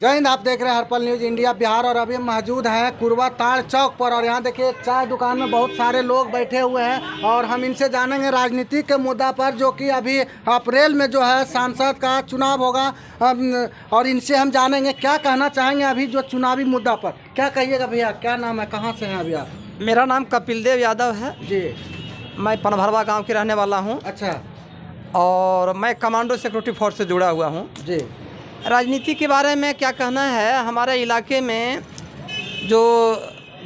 जय हिंद। आप देख रहे हैं हरपल न्यूज इंडिया बिहार और अभी हम मौजूद हैं कुरवा ताड़ चौक पर और यहाँ देखिए एक चाय दुकान में बहुत सारे लोग बैठे हुए हैं और हम इनसे जानेंगे राजनीति के मुद्दा पर, जो कि अभी अप्रैल में जो है सांसद का चुनाव होगा और इनसे हम जानेंगे क्या कहना चाहेंगे अभी जो चुनावी मुद्दा पर। क्या कहिएगा भैया, क्या नाम है, कहाँ से हैं अभी आप? मेरा नाम कपिल देव यादव है जी। मैं पनभरवा गांव के रहने वाला हूं। अच्छा। और मैं कमांडो सिक्योरिटी फोर्स से जुड़ा हुआ हूं। जी। राजनीति के बारे में क्या कहना है, हमारे इलाके में जो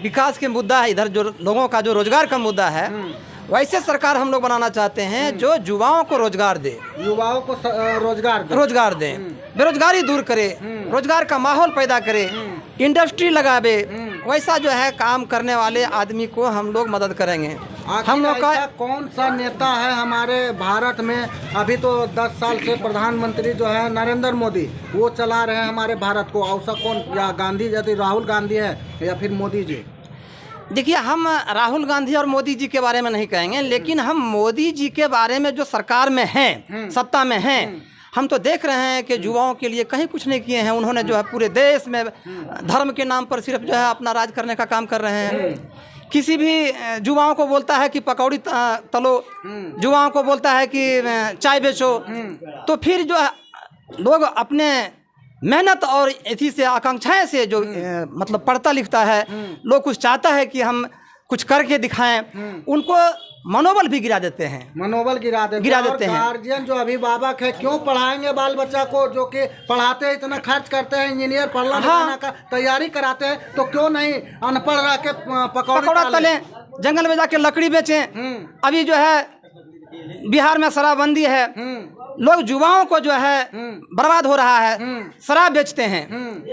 विकास के मुद्दा है, इधर जो लोगों का जो रोजगार का मुद्दा है, वैसे सरकार हम लोग बनाना चाहते हैं जो युवाओं को रोजगार दे, युवाओं को रोजगार दे, बेरोजगारी दूर करे, रोजगार का माहौल पैदा करे, इंडस्ट्री लगावे, वैसा जो है काम करने वाले आदमी को हम लोग मदद करेंगे। हम लोग का कौन सा नेता है हमारे भारत में? अभी तो 10 साल से प्रधानमंत्री जो है नरेंद्र मोदी वो चला रहे हैं हमारे भारत को। ऐसा कौन, या गांधी, यदि राहुल गांधी है या फिर मोदी जी? देखिए, हम राहुल गांधी और मोदी जी के बारे में नहीं कहेंगे, लेकिन हम मोदी जी के बारे में जो सरकार में हैं, सत्ता में हैं, हम तो देख रहे हैं कि युवाओं के लिए कहीं कुछ नहीं किए हैं। उन्होंने जो है पूरे देश में धर्म के नाम पर सिर्फ जो है अपना राज करने का काम कर रहे हैं। किसी भी युवाओं को बोलता है कि पकौड़ी तलो, युवाओं को बोलता है कि चाय बेचो, तो फिर जो है लोग अपने मेहनत और इसी से आकांक्षाएं से जो मतलब पढ़ता लिखता है, लोग कुछ चाहता है कि हम कुछ करके दिखाएं, उनको मनोबल भी गिरा देते हैं। मनोबल गिरा देते हैं। गार्जियन जो अभिभावक है क्यों पढ़ाएंगे बाल बच्चा को, जो कि पढ़ाते हैं, इतना खर्च करते हैं, इंजीनियर पढ़ना लिखना का तैयारी कराते हैं, तो क्यों नहीं अनपढ़ रह के पकौड़ा तले, जंगल में जाके लकड़ी बेचें। अभी जो है बिहार में शराबबंदी है, लोग युवाओं को जो है बर्बाद हो रहा है, शराब बेचते हैं,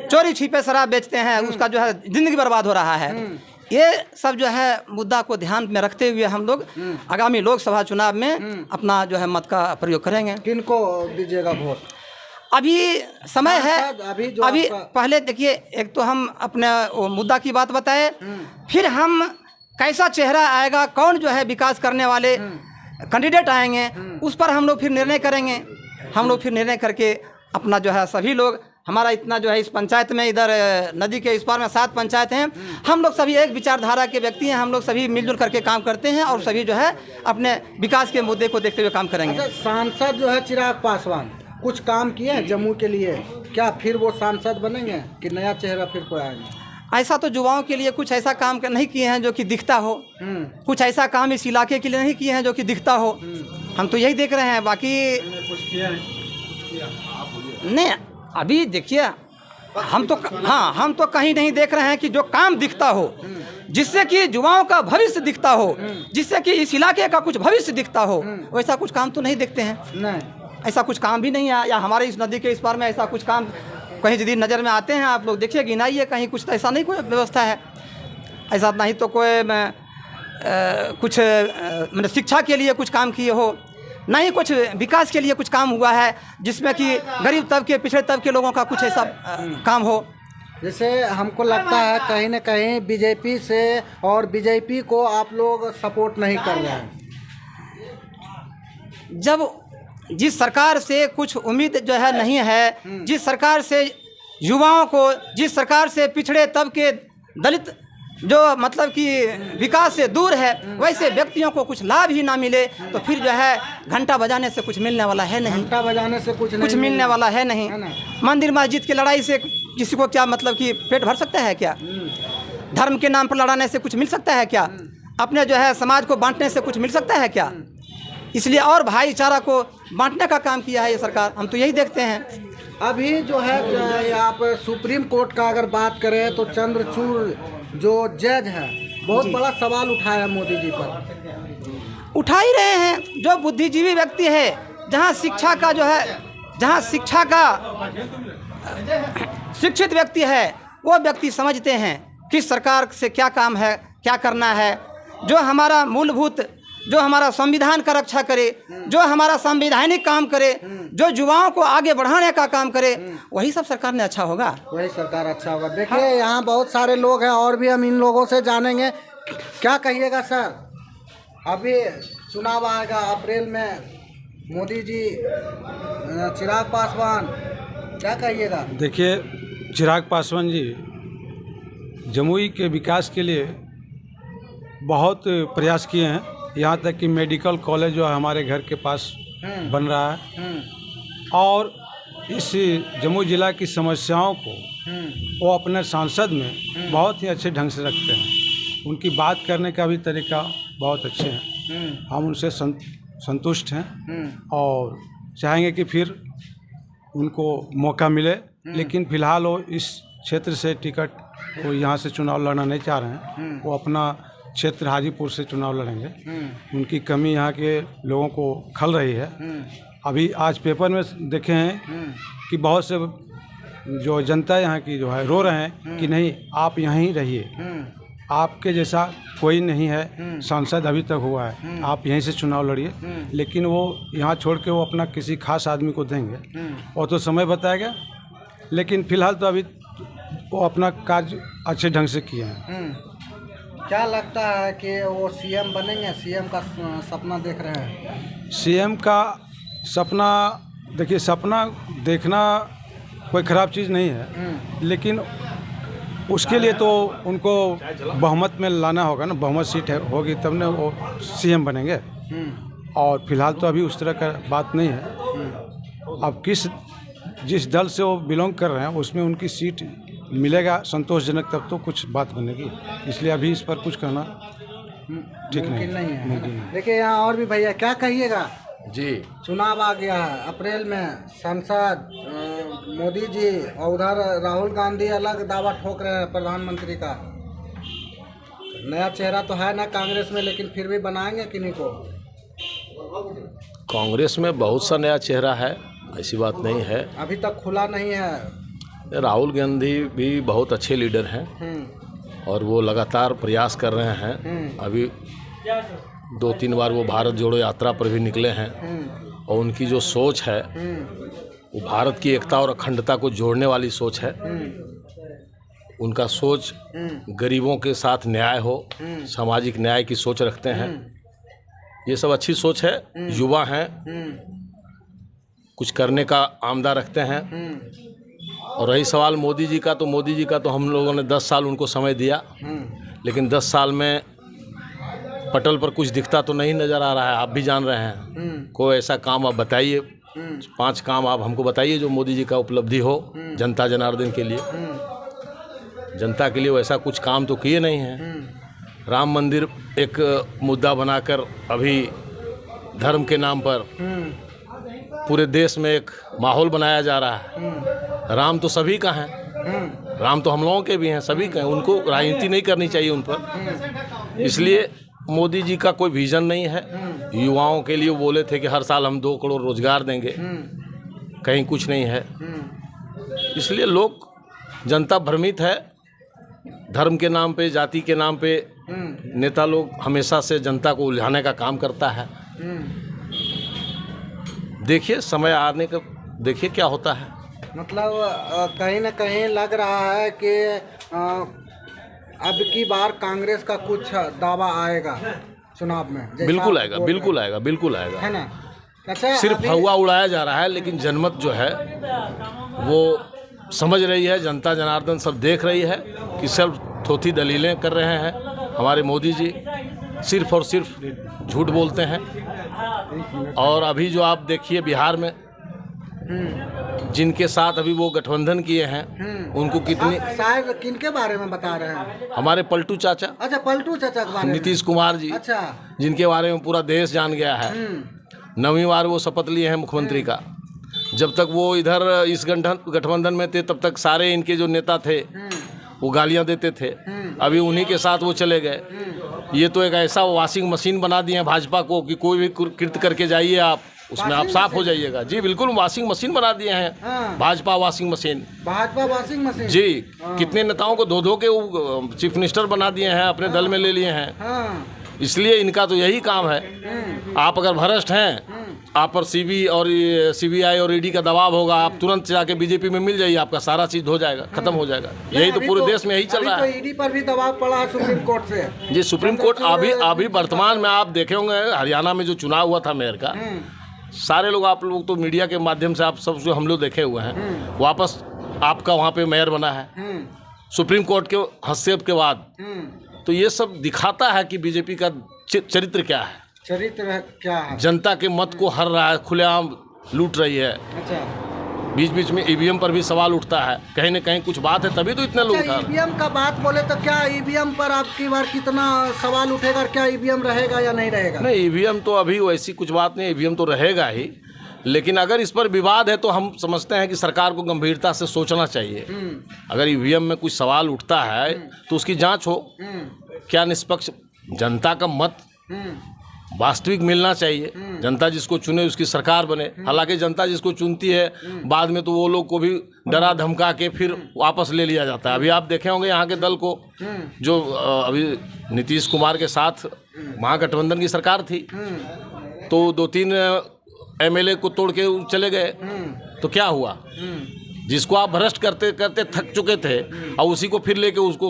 चोरी छिपे शराब बेचते हैं, उसका जो है जिंदगी बर्बाद हो रहा है। ये सब जो है मुद्दा को ध्यान में रखते हुए हम लोग आगामी लोकसभा चुनाव में अपना जो है मत का प्रयोग करेंगे। किनको दीजिएगा वोट? अभी समय है, अभी पहले देखिए, एक तो हम अपने मुद्दा की बात बताए, फिर हम कैसा चेहरा आएगा, कौन जो है विकास करने वाले कैंडिडेट आएंगे, उस पर हम लोग फिर निर्णय करेंगे। हम लोग फिर निर्णय करके अपना जो है सभी लोग, हमारा इतना जो है इस पंचायत में, इधर नदी के इस पार में 7 पंचायत हैं, हम लोग सभी एक विचारधारा के व्यक्ति हैं, हम लोग सभी मिलजुल करके काम करते हैं और सभी जो है अपने विकास के मुद्दे को देखते हुए काम करेंगे। अच्छा, सांसद जो है चिराग पासवान कुछ काम किए हैं जम्मू के लिए, क्या फिर वो सांसद बनेंगे कि नया चेहरा फिर कोई आएंगे? ऐसा तो युवाओं के लिए कुछ ऐसा काम नहीं किए हैं जो कि दिखता हो, कुछ ऐसा काम इस इलाके के लिए नहीं किए हैं जो कि दिखता हो। हम तो यही देख रहे हैं, बाकी नहीं। अभी देखिए, हम तो कहीं नहीं देख रहे हैं कि जो काम दिखता हो, जिससे कि युवाओं का भविष्य दिखता हो, जिससे कि इस इलाके का कुछ भविष्य दिखता हो, वैसा कुछ काम तो नहीं देखते हैं। नहीं, ऐसा कुछ काम भी नहीं है। या हमारे इस नदी के इस पार में ऐसा कुछ काम कहीं यदि नज़र में आते हैं, आप लोग देखिए, गिनाइए, कहीं कुछ तो ऐसा नहीं कोई व्यवस्था है। ऐसा नहीं तो कोई कुछ मतलब शिक्षा के लिए कुछ काम किए हो, ना ही कुछ विकास के लिए कुछ काम हुआ है जिसमें कि गरीब तबके, पिछड़े तबके लोगों का कुछ ऐसा काम हो। जैसे हमको लगता है कहीं ना कहीं बीजेपी से, और बीजेपी को आप लोग सपोर्ट नहीं कर रहे हैं। जब जिस सरकार से कुछ उम्मीद जो है नहीं है, जिस सरकार से युवाओं को, जिस सरकार से पिछड़े तबके, दलित जो मतलब कि विकास से दूर है, वैसे व्यक्तियों को कुछ लाभ ही ना मिले, तो फिर जो है घंटा बजाने से कुछ मिलने वाला है नहीं। घंटा बजाने से कुछ मिलने वाला है नहीं। मंदिर मस्जिद की लड़ाई से किसी को क्या मतलब कि पेट भर सकता है क्या? धर्म के नाम पर लड़ाने से कुछ मिल सकता है क्या? अपने जो है समाज को बांटने से कुछ मिल सकता है क्या? इसलिए और भाईचारा को बांटने का काम किया है ये सरकार। हम तो यही देखते हैं। अभी जो है आप सुप्रीम कोर्ट का अगर बात करें तो चंद्रचूड़ जो जज है, बहुत बड़ा सवाल उठाया मोदी जी पर। उठा ही रहे हैं। जो बुद्धिजीवी व्यक्ति है, जहां शिक्षा का जो है, जहां शिक्षा का शिक्षित व्यक्ति है, वो व्यक्ति समझते हैं कि सरकार से क्या काम है, क्या करना है, जो हमारा मूलभूत, जो हमारा संविधान का रक्षा करे, जो हमारा संवैधानिक काम करे, जो युवाओं को आगे बढ़ाने का काम करे, वही सब सरकार ने अच्छा होगा, वही सरकार अच्छा होगा। देखिए, यहाँ बहुत सारे लोग हैं और भी हम इन लोगों से जानेंगे। क्या कहिएगा सर, अभी चुनाव आएगा अप्रैल में, मोदी जी, चिराग पासवान, क्या कहिएगा? देखिए, चिराग पासवान जी जमुई के विकास के लिए बहुत प्रयास किए हैं। यहाँ तक कि मेडिकल कॉलेज जो है हमारे घर के पास बन रहा है और इस जमुई ज़िला की समस्याओं को वो अपने सांसद में बहुत ही अच्छे ढंग से रखते हैं। उनकी बात करने का भी तरीका बहुत अच्छे हैं। हम उनसे संतुष्ट हैं और चाहेंगे कि फिर उनको मौका मिले, लेकिन फ़िलहाल वो इस क्षेत्र से टिकट वो यहाँ से चुनाव लड़ना नहीं चाह रहे हैं। वो अपना क्षेत्र हाजीपुर से चुनाव लड़ेंगे। उनकी कमी यहाँ के लोगों को खल रही है। अभी आज पेपर में देखे हैं कि बहुत से जो जनता यहाँ की जो है रो रहे हैं कि नहीं आप यहीं रहिए, आपके जैसा कोई नहीं है सांसद अभी तक हुआ है, आप यहीं से चुनाव लड़िए। लेकिन वो यहाँ छोड़ के वो अपना किसी खास आदमी को देंगे, वो तो समय बताएगा। लेकिन फिलहाल तो अभी वो अपना कार्य अच्छे ढंग से किए हैं। क्या लगता है कि वो सीएम बनेंगे? सीएम का सपना देख रहे हैं? सीएम का सपना, देखिए सपना देखना कोई ख़राब चीज़ नहीं है, लेकिन उसके लिए तो उनको बहुमत में लाना होगा ना। बहुमत सीट होगी तब ना वो सीएम बनेंगे। और फिलहाल तो अभी उस तरह का बात नहीं है। अब जिस दल से वो बिलोंग कर रहे हैं उसमें उनकी सीट मिलेगा संतोषजनक, तब तो कुछ बात बनेगी। इसलिए अभी इस पर कुछ कहना ठीक नहीं है। देखिए यहाँ और भी भैया, क्या कहिएगा जी? चुनाव आ गया है अप्रैल में, सांसद मोदी जी और उधर राहुल गांधी अलग दावा ठोक रहे हैं प्रधानमंत्री का। नया चेहरा तो है ना कांग्रेस में, लेकिन फिर भी बनाएंगे किन्हीं को? कांग्रेस में बहुत सा नया चेहरा है, ऐसी बात नहीं है। अभी तक खुला नहीं है। राहुल गांधी भी बहुत अच्छे लीडर हैं और वो लगातार प्रयास कर रहे हैं। अभी 2-3 बार वो भारत जोड़ो यात्रा पर भी निकले हैं और उनकी जो सोच है वो भारत की एकता और अखंडता को जोड़ने वाली सोच है। उनका सोच गरीबों के साथ न्याय हो, सामाजिक न्याय की सोच रखते हैं। ये सब अच्छी सोच है। युवा हैं, कुछ करने का आमदा रखते हैं। और रही सवाल मोदी जी का, तो मोदी जी का तो हम लोगों ने 10 साल उनको समय दिया, लेकिन 10 साल में पटल पर कुछ दिखता तो नहीं नज़र आ रहा है। आप भी जान रहे हैं। कोई ऐसा काम आप बताइए, 5 काम आप हमको बताइए जो मोदी जी का उपलब्धि हो जनता जनार्दन के लिए। जनता के लिए वैसा कुछ काम तो किए नहीं हैं। राम मंदिर एक मुद्दा बनाकर अभी धर्म के नाम पर पूरे देश में एक माहौल बनाया जा रहा है। राम तो सभी का है, राम तो हम लोगों के भी हैं, सभी का है। उनको राजनीति नहीं करनी चाहिए उन पर। इसलिए मोदी जी का कोई विज़न नहीं है। युवाओं के लिए बोले थे कि हर साल हम 2 करोड़ रोजगार देंगे, कहीं कुछ नहीं है। इसलिए लोग, जनता भ्रमित है। धर्म के नाम पे, जाति के नाम पे नेता लोग हमेशा से जनता को उलझाने का काम करता है। देखिए समय आने का, देखिए क्या होता है। मतलब कहीं ना कहीं लग रहा है कि अब की बार कांग्रेस का कुछ दावा आएगा चुनाव में। बिल्कुल आएगा, बिल्कुल आएगा, बिल्कुल आएगा, है ना? अच्छा, सिर्फ हवा उड़ाया जा रहा है, लेकिन जनमत जो है वो समझ रही है। जनता जनार्दन सब देख रही है कि सिर्फ थोथी दलीलें कर रहे हैं हमारे मोदी जी, सिर्फ और सिर्फ झूठ बोलते हैं। और अभी जो आप देखिए बिहार में जिनके साथ अभी वो गठबंधन किए हैं, उनको कितनी, शायद किनके बारे में बता रहे हैं? हमारे पलटू चाचा। अच्छा, पलटू चाचा के बारे में? नीतीश कुमार जी। अच्छा, जिनके बारे में पूरा देश जान गया है। 9वीं बार वो शपथ लिए हैं मुख्यमंत्री का। जब तक वो इधर इस गठबंधन में थे तब तक सारे इनके जो नेता थे वो गालियां देते थे। अभी उन्हीं के साथ वो चले गए। ये तो एक ऐसा वॉशिंग मशीन बना दिए हैं भाजपा को कि कोई भी कृत्य करके जाइए आप, उसमें आप साफ हो जाइएगा। जी बिल्कुल, वॉशिंग मशीन बना दिए हैं। Bhajpa washing machine. Bhajpa washing machine ji. कितने नेताओं को धो के चीफ मिनिस्टर बना दिए हैं, अपने दल में ले लिए हैं। इसलिए इनका तो यही काम है। आप अगर भ्रष्ट हैं, आप पर सीबीआई और ईडी का दबाव होगा, आप तुरंत जाके बीजेपी में मिल जाइए, आपका सारा चीज हो जाएगा, खत्म हो जाएगा। यही तो पूरे देश में यही चल रहा है। ईडी पर भी दबाव पड़ा है सुप्रीम कोर्ट से। जी, सुप्रीम कोर्ट अभी वर्तमान में आप देखे होंगे हरियाणा में जो चुनाव हुआ था मेयर का, सारे लोग, आप लोग तो मीडिया के माध्यम से आप सब जो हम लोग देखे हुए हैं, वापस आपका वहाँ पे मेयर बना है, सुप्रीम कोर्ट के हस्तक्षेप के बाद। तो ये सब दिखाता है कि बीजेपी का चरित्र क्या है, चरित्र क्या है। जनता के मत को हर रहा है, खुलेआम लूट रही है। अच्छा, बीच बीच में ईवीएम पर भी सवाल उठता है, कहीं ना कहीं कुछ बात है तभी तो इतने लोग उठा रहे हैं। ईवीएम का बात बोले तो क्या ईवीएम पर आपकी बार कितना सवाल उठेगा, क्या ईवीएम रहेगा या नहीं रहेगा? नहीं, ईवीएम तो अभी वैसी कुछ बात नहीं, ईवीएम तो रहेगा ही, लेकिन अगर इस पर विवाद है तो हम समझते हैं कि सरकार को गंभीरता से सोचना चाहिए। अगर ईवीएम में कुछ सवाल उठता है तो उसकी जांच हो, क्या निष्पक्ष जनता का मत वास्तविक मिलना चाहिए, जनता जिसको चुने उसकी सरकार बने। हालांकि जनता जिसको चुनती है बाद में तो वो लोग को भी डरा धमका के फिर वापस ले लिया जाता है। अभी आप देखे होंगे यहाँ के दल को, जो अभी नीतीश कुमार के साथ महागठबंधन की सरकार थी, तो 2-3 एमएलए को तोड़ के चले गए। तो क्या हुआ, जिसको आप भ्रष्ट करते करते थक चुके थे और उसी को फिर लेके उसको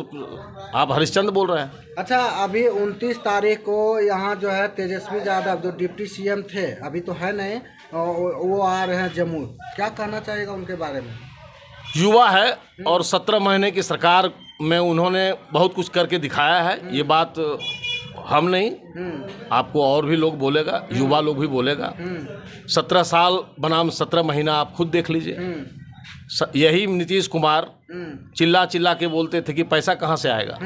आप हरिश्चंद्र बोल रहे हैं। अच्छा, अभी 29 तारीख को यहाँ जो है तेजस्वी यादव जो डिप्टी सीएम थे, अभी तो है नहीं, वो आ रहे हैं जम्मू। क्या कहना चाहेगा उनके बारे में? युवा है और 17 महीने की सरकार में उन्होंने बहुत कुछ करके दिखाया है। ये बात हम नहीं, आपको और भी लोग बोलेगा, युवा लोग भी बोलेगा। 17 साल बनाम 17 महीना आप खुद देख लीजिए। यही नीतीश कुमार चिल्ला चिल्ला के बोलते थे कि पैसा कहाँ से आएगा,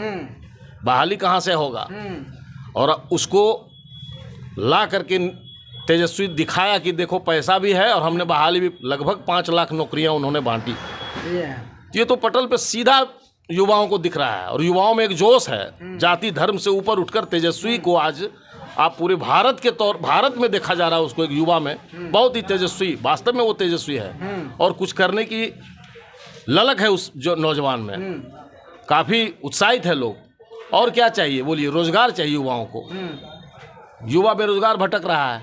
बहाली कहाँ से होगा, और उसको ला करके तेजस्वी दिखाया कि देखो पैसा भी है और हमने बहाली भी, लगभग 5 लाख नौकरियां उन्होंने बांटी। ये तो पटल पे सीधा युवाओं को दिख रहा है और युवाओं में एक जोश है। जाति धर्म से ऊपर उठकर तेजस्वी को आज आप पूरे भारत में देखा जा रहा है, उसको एक युवा में बहुत ही तेजस्वी, वास्तव में वो तेजस्वी है और कुछ करने की ललक है उस जो नौजवान में, काफ़ी उत्साहित है लोग। और क्या चाहिए बोलिए, रोजगार चाहिए युवाओं को। युवा बेरोजगार भटक रहा है,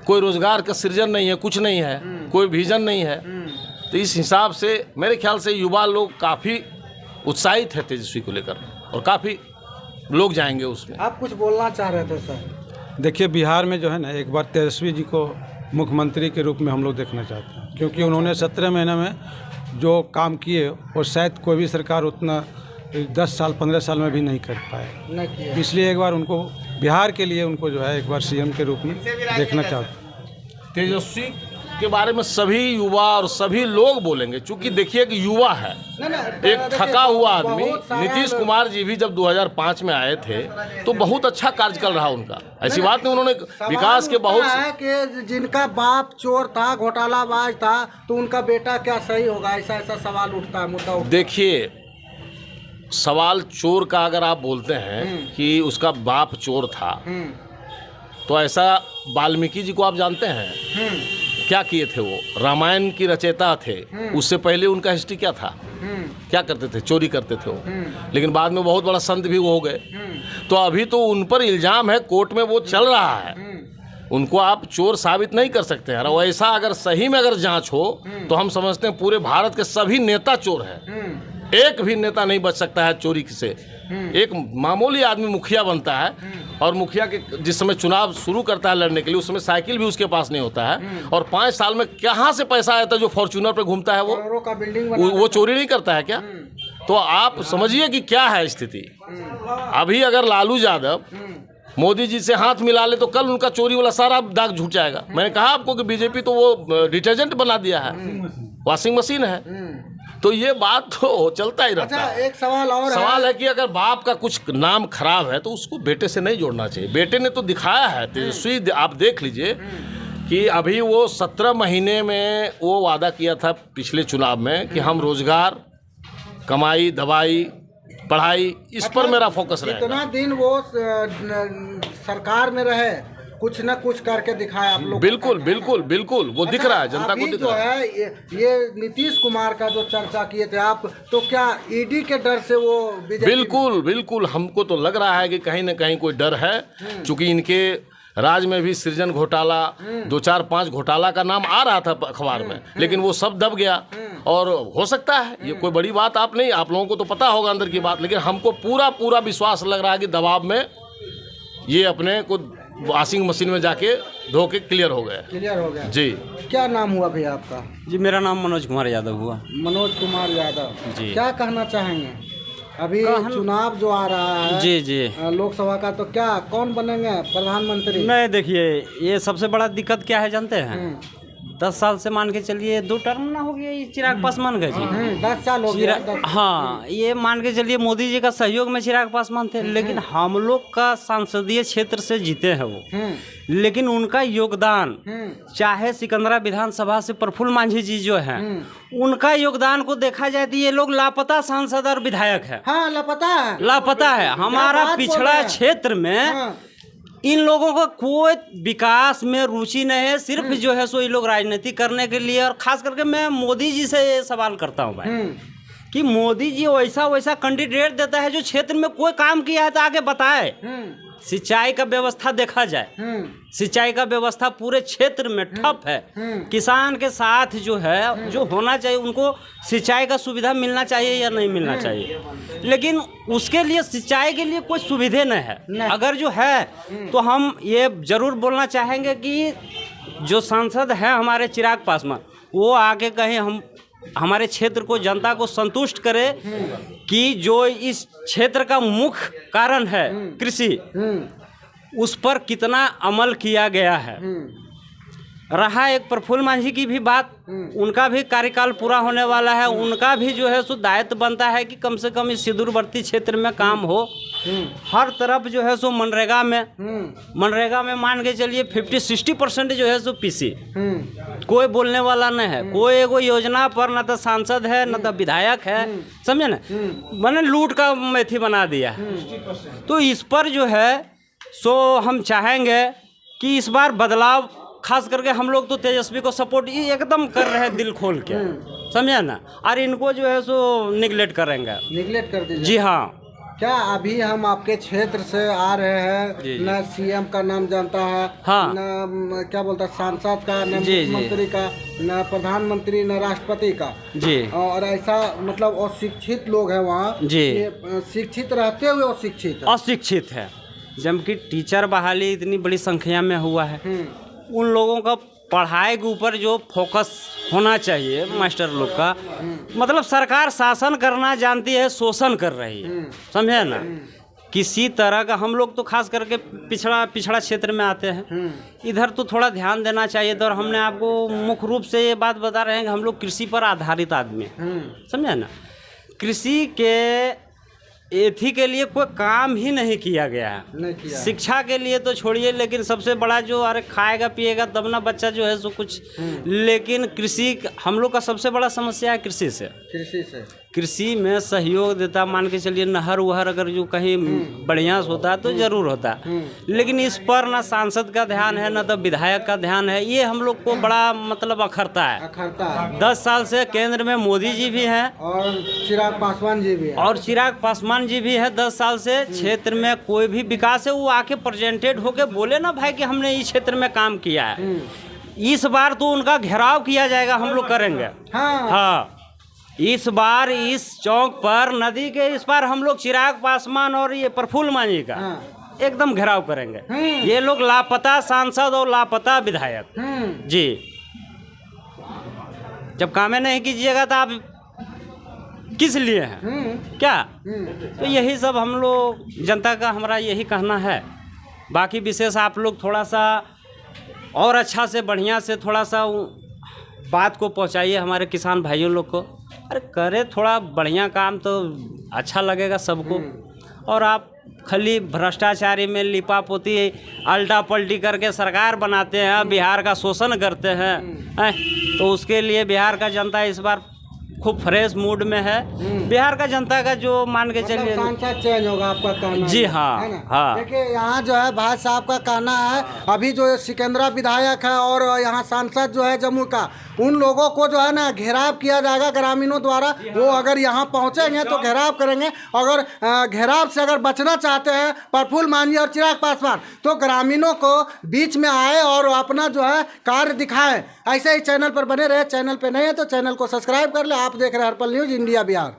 कोई रोजगार का सृजन नहीं है, कुछ नहीं है, कोई विजन नहीं है। तो इस हिसाब से मेरे ख्याल से युवा लोग काफ़ी उत्साहित है तेजस्वी को लेकर और काफ़ी लोग जाएंगे उसमें। आप कुछ बोलना चाह रहे थे सर? देखिए, बिहार में जो है ना, एक बार तेजस्वी जी को मुख्यमंत्री के रूप में हम लोग देखना चाहते हैं, क्योंकि उन्होंने 17 महीने में जो काम किए और शायद कोई भी सरकार उतना 10 साल 15 साल में भी नहीं कर पाए। इसलिए एक बार उनको बिहार के लिए उनको जो है एक बार सीएम के रूप में देखना चाहते हैं। तेजस्वी के बारे में सभी युवा और सभी लोग बोलेंगे, क्योंकि देखिए कि युवा है, एक थका हुआ आदमी। नीतीश कुमार जी भी जब 2005 में आए थे तो बहुत अच्छा कार्यकाल रहा उनका, ऐसी बात नहीं। उन्होंने विकास के बहुत है कि जिनका बाप चोर था, घोटालाबाज था, तो उनका बेटा क्या सही होगा, ऐसा सवाल उठता है, मुद्दा उठता। देखिए, सवाल चोर का अगर आप बोलते हैं कि उसका बाप चोर था, तो ऐसा वाल्मीकि जी को आप जानते हैं क्या किए थे? वो रामायण की रचयिता थे, उससे पहले उनका हिस्ट्री क्या था, क्या करते थे? चोरी करते थे वो, लेकिन बाद में बहुत बड़ा संत भी वो हो गए। तो अभी तो उन पर इल्जाम है, कोर्ट में वो चल रहा है, उनको आप चोर साबित नहीं कर सकते हैं। और ऐसा अगर सही में अगर जांच हो तो हम समझते हैं पूरे भारत के सभी नेता चोर हैं, एक भी नेता नहीं बच सकता है चोरी से। एक मामूली आदमी मुखिया बनता है और मुखिया के जिस समय चुनाव शुरू करता है लड़ने के लिए, उस समय साइकिल भी उसके पास नहीं होता है, और 5 साल में कहाँ से पैसा आया था जो फॉर्च्यूनर पे घूमता है वो चोरी नहीं करता है क्या? तो आप समझिए कि क्या है स्थिति। अभी अगर लालू यादव मोदी जी से हाथ मिला ले तो कल उनका चोरी वाला सारा दाग झूठ जाएगा। मैंने कहा आपको कि बीजेपी तो वो डिटर्जेंट बना दिया है, वॉशिंग मशीन है। तो ये बात तो चलता ही रहता है। एक सवाल है कि अगर बाप का कुछ नाम खराब है तो उसको बेटे से नहीं जोड़ना चाहिए। बेटे ने तो दिखाया है, तेजस्वी आप देख लीजिए कि अभी वो 17 महीने में वो वादा किया था पिछले चुनाव में कि हम रोजगार, कमाई, दवाई, पढ़ाई, इस पर मेरा फोकस रहेगा। इतना दिन वो सरकार में रहे, कुछ न कुछ करके दिखाया आप लोग। बिल्कुल बिल्कुल बिल्कुल, वो दिख रहा है, जनता को दिख रहा है। ये नीतीश कुमार का जो चर्चा किए थे आप, तो क्या ईडी के डर से वो बिल्कुल बिल्कुल, हमको तो लग रहा है कि कहीं न कहीं कोई डर है, क्योंकि इनके राज में भी सृजन घोटाला, 2-4-5 घोटाला का नाम आ रहा था अखबार में, लेकिन वो सब दब गया। और हो सकता है ये कोई बड़ी बात आप लोगों को तो पता होगा अंदर की बात, लेकिन हमको पूरा विश्वास लग रहा है कि दबाव में ये अपने को वॉशिंग मशीन में जाके धो के क्लियर हो गए। क्लियर हो गया। जी। क्या नाम हुआ भैया आपका? जी मेरा नाम मनोज कुमार यादव हुआ। मनोज कुमार यादव जी। क्या कहना चाहेंगे? अभी चुनाव जो आ रहा है जी जी। लोकसभा का, तो क्या कौन बनेंगे प्रधानमंत्री? नहीं देखिए, ये सबसे बड़ा दिक्कत क्या है जानते हैं? 10 साल से मान के चलिए 2 टर्म ना हो गया ये चिराग पासवान का जी। 10 साल हो गया। हाँ, ये मान के चलिए मोदी जी का सहयोग में चिराग पासवान थे, लेकिन हम लोग का संसदीय क्षेत्र से जीते हैं वो। लेकिन उनका योगदान, चाहे सिकंदरा विधानसभा से प्रफुल्ल मांझी जी जो हैं, उनका योगदान को देखा जाए तो ये लोग लापता सांसद और विधायक है। हाँ, लापता है। लापता है। हमारा पिछड़ा क्षेत्र में इन लोगों का कोई विकास में रुचि नहीं है, सिर्फ जो है सो ये लोग राजनीति करने के लिए। और खास करके मैं मोदी जी से ये सवाल करता हूँ भाई कि मोदी जी वैसा वैसा कैंडिडेट देता है जो क्षेत्र में कोई काम किया है तो आगे बताए। सिंचाई का व्यवस्था देखा जाए, सिंचाई का व्यवस्था पूरे क्षेत्र में ठप है। किसान के साथ जो है, जो होना चाहिए, उनको सिंचाई का सुविधा मिलना चाहिए या नहीं मिलना चाहिए, लेकिन उसके लिए सिंचाई के लिए कोई सुविधा नहीं है। अगर जो है तो हम ये जरूर बोलना चाहेंगे कि जो सांसद हैं हमारे चिराग पासवान, वो आके कहीं हमारे क्षेत्र को, जनता को संतुष्ट करे कि जो इस क्षेत्र का मुख्य कारण है कृषि, उस पर कितना अमल किया गया है। रहा एक प्रफुल्ल मांझी की भी बात, उनका भी कार्यकाल पूरा होने वाला है, उनका भी जो है सो दायित्व बनता है कि कम से कम इस सुदूरवर्ती क्षेत्र में काम हो। हर तरफ जो है सो मनरेगा में मान के चलिए 50-60% जो है सो पीसी, कोई बोलने वाला नहीं है। कोई एगो योजना पर न तो सांसद है न तो विधायक है, समझे ना, मैंने लूट का मेथी बना दिया है। तो इस पर जो है सो हम चाहेंगे कि इस बार बदलाव, खास करके हम लोग तो तेजस्वी को सपोर्ट एकदम कर रहे हैं दिल खोल के, समझे ना, और इनको जो है सो निगलेक्ट करेंगे। निगलेक्ट कर दीजिए। जी हाँ। क्या अभी हम आपके क्षेत्र से आ रहे हैं, न सीएम का नाम जानता है, हाँ, न क्या बोलता है सांसद का, न मुख्यमंत्री का, न प्रधानमंत्री, न राष्ट्रपति का जी। और ऐसा मतलब अशिक्षित लोग हैं वहाँ जी। शिक्षित रहते हुए अशिक्षित है। जबकि टीचर बहाली इतनी बड़ी संख्या में हुआ है, उन लोगों का पढ़ाई के ऊपर जो फोकस होना चाहिए मास्टर लोग का, मतलब सरकार शासन करना जानती है, शोषण कर रही है, समझे ना। किसी तरह का हम लोग तो खास करके पिछड़ा क्षेत्र में आते हैं, इधर तो थोड़ा ध्यान देना चाहिए था। और हमने आपको मुख्य रूप से ये बात बता रहे हैं कि हम लोग कृषि पर आधारित आदमी हैं, समझे ना। कृषि के एथी के लिए कोई काम ही नहीं किया गया है। शिक्षा के लिए तो छोड़िए, लेकिन सबसे बड़ा जो अरे खाएगा पिएगा तब ना बच्चा जो है सो कुछ, लेकिन कृषि हम लोग का सबसे बड़ा समस्या है कृषि से। कृषि में सहयोग देता, मान के चलिए नहर वहर अगर जो कहीं बढ़िया होता है तो जरूर होता, लेकिन इस पर ना सांसद का ध्यान है, ना तो विधायक का ध्यान है। ये हम लोग को बड़ा मतलब अखरता है। 10 साल से केंद्र में मोदी जी भी हैं और चिराग पासवान जी भी है। 10 साल से क्षेत्र में कोई भी विकास है वो आके प्रेजेंटेड होके बोले ना भाई कि हमने इस क्षेत्र में काम किया है। इस बार तो उनका घेराव किया जाएगा, हम लोग करेंगे। हाँ, इस बार इस चौक पर, नदी के इस पार हम लोग चिराग पासवान और ये प्रफुल्ल मांझी का एकदम घेराव करेंगे। ये लोग लापता सांसद और लापता विधायक जी, जब कामें नहीं कीजिएगा तो आप किस लिए हैं क्या? तो यही सब हम लोग जनता का हमारा यही कहना है। बाकी विशेष आप लोग थोड़ा सा और अच्छा से बढ़िया से थोड़ा सा बात को पहुंचाइए हमारे किसान भाइयों लोग को। अरे करे थोड़ा बढ़िया काम तो अच्छा लगेगा सबको। और आप खाली भ्रष्टाचारी में लिपा पोती अल्टा पल्टी करके सरकार बनाते हैं, बिहार का शोषण करते हैं, तो उसके लिए बिहार का जनता इस बार खूब फ्रेश मूड में है। बिहार का जनता का जो मान के चलिए सांसद चेंज होगा आपका कहना जी। हाँ हाँ, देखिए यहाँ जो है भाई साहब का कहना है, अभी जो सिकंदरा विधायक है और यहाँ सांसद जो है जम्मू का, उन लोगों को जो है ना घेराव किया जाएगा ग्रामीणों द्वारा। वो अगर यहाँ पहुँचेंगे तो घेराव करेंगे। अगर घेराव से अगर बचना चाहते हैं प्रफुल्ल मांझी और चिराग पासवान, तो ग्रामीणों को बीच में आए और अपना जो है कार्य दिखाएं। ऐसे ही चैनल पर बने रहे। चैनल पर नहीं है तो चैनल को सब्सक्राइब कर ले। आप देख रहे हैं हर्पल न्यूज़ इंडिया बिहार।